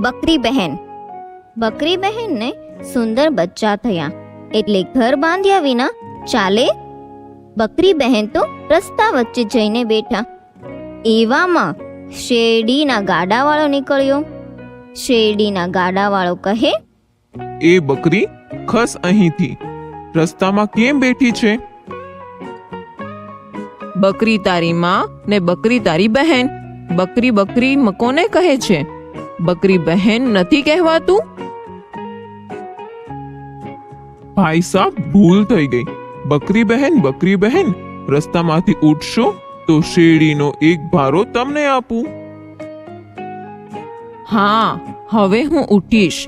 બકરી બહેનને સુંદર બચ્ચા થયા એટલે ઘર બાંધ્યા વિના ચાલે. બકરી બહેન તો રસ્તા વચ્ચે જઈને બેઠા. એવામાં શેરડીના ગાડાવાળો નીકળ્યો. શેરડીના ગાડાવાળો કહે, એ બકરી, ખસ અહીંથી. રસ્તામાં કેમ બેઠી છે? બકરી તારી માં ને બકરી તારી બહેન. બકરી બકરી કોને કહે છે? બકરી બહેન નથી કહેવાતું? ભાઈ સાહેબ, ભૂલ થઈ ગઈ. બકરી બહેન, રસ્તામાંથી ઉઠશો તો શેરડીનો એક ભારો તમને આપું. હા, હવે હું ઉઠીશ.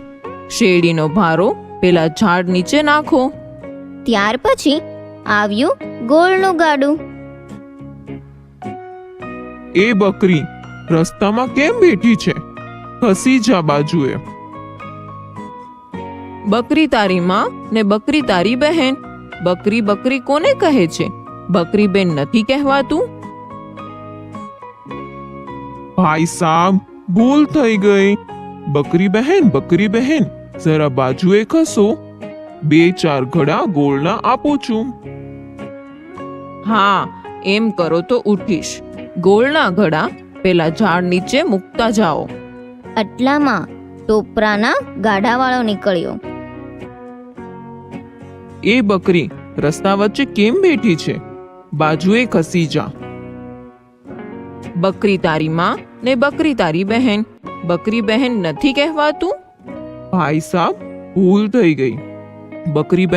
શેરડીનો ભારો પેલા ઝાડ નીચે નાખો. ત્યાર પછી આવ્યું ગોળનું ગાડું. એ બકરી, રસ્તામાં કેમ બેઠી છે? ખસી જા બાજુએ. બકરી તારી માં ને બકરી તારી બહેન. બકરી બકરી કોને કહે છે? બકરી બેન નથી કહેવાતું? ભાઈ સાહેબ, ભૂલ થઈ ગઈ. બકરી બહેન, જરા બાજુએ ખસો. 2-4 ઘડા ગોળના આપું છું. હા, એમ કરો તો ઉઠીશ. ગોળના ઘડા પેલા ઝાડ નીચે મૂકતા જાઓ. આટલામાં ટોપરાના ગાડાવાળો નીકળ્યો. એ બકરી, રસ્તા વચ્ચે કેમ બેઠી છે? બાજુએ ખસી જા. બકરી તારી માં ને બકરી તારી બહેન. બકરી બહેન નથી કહેવાતું? ભાઈ સાહેબ, ભૂલ થઈ ગઈ. બકરી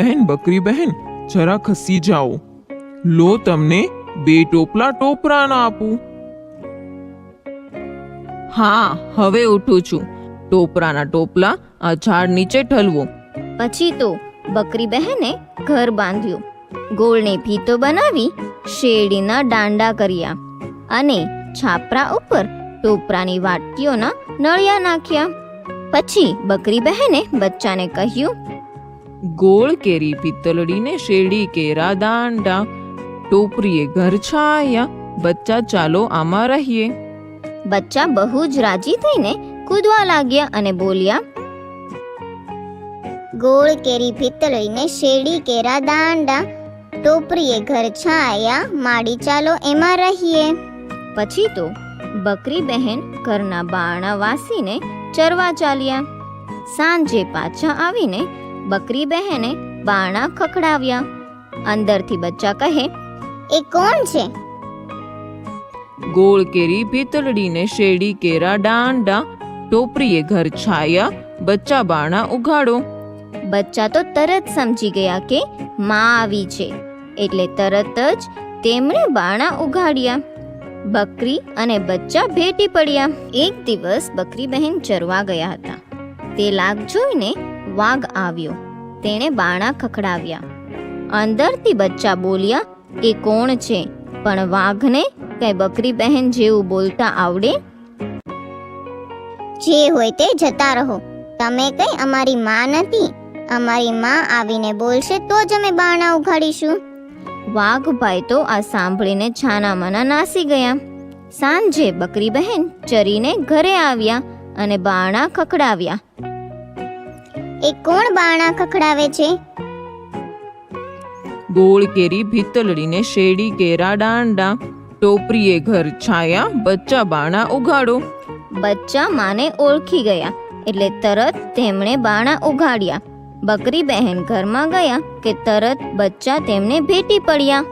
બહેન, જરા ખસી જાઓ. લો, તમને 2 ટોપલા ટોપરાના આપું. હા, હવે ઉઠું છું. ટોપરાના ટોપલા આ ઝાડ નીચે ઠલવો. પછી તો બકરી બહેને ઘર બાંધ્યું. ગોળને ફીતો બનાવી શેરડીના દાંડા કર્યા અને છાપરા ઉપર ટોપરાની વાટકીઓના નળિયા નાખ્યા. પછી બકરી બહેને બચ્ચાને કહ્યું, ગોળ કેરી પિત્તળડીને શેરડી કેરા દાંડા. ટોપરીએ ઘર છાયા. બચ્ચા ચાલો આમાં રહીએ. બચ્ચા બહુ જ રાજી થઈને કૂદવા લાગ્યા અને બોલ્યા, ગોળ કેરી પિત્તળીને શેરડી કેરા દાંડા. ટોપરીએ ઘર છાયા, માડી ચાલો એમાં રહીએ. પછી તો બકરી બહેન ઘરના બારણા વાસીને ચરવા ચાલ્યા. સાંજે પાછા આવીને બકરી બહેને બારણા ખખડાવ્યા. અંદરથી બચ્ચા કહે, એ કોણ છે? ગોળ કેરી પિત્તળડીને શેરડી કેરા દાંડા. ટોપરીએ ઘર છાયા, બચ્ચા બારણા ઉઘાડો. બચ્ચા તો તરત સમજી ગયા કે માં આવી છે એટલે તરત જ તેમણે બારણા ઉઘાડ્યા. બકરી અને બચ્ચા ભેટી પડ્યા. એક દિવસ બકરી બહેન ચરવા ગયા હતા. તે લાગ જોઈને વાઘ આવ્યો. તેણે બારણા ખખડાવ્યા. અંદરથી બચ્ચા બોલ્યા, એ કોણ છે? પણ વાઘને કઈ બકરી બહેન જેવું બોલતા આવડે? જે હોય તે જતા રહો. તમે કઈ અમારી માં નથી. અમારી માં આવીને બોલશે તો જ અમે બારણા ઉઘાડીશું. વાઘભાઈ તો આ સાંભળીને છાનામાના નાસી ગયા. સાંજે બકરી બહેન ચરીને ઘરે આવ્યા અને બારણા ખખડાવ્યા. એ કોણ બારણા ખખડાવે છે? ગોળ કેરી પિત્તળડીને શેરડી કેરા દાંડા. ટોપરીએ ઘર છાયા, બચ્ચા બારણા ઉઘાડો. બચ્ચા માને ઓળખી ગયા એટલે તરત તેમણે બારણા ઉઘાડ્યા. બકરી બહેન ઘરમાં ગયા કે તરત બચ્ચા તેમને ભેટી પડ્યા.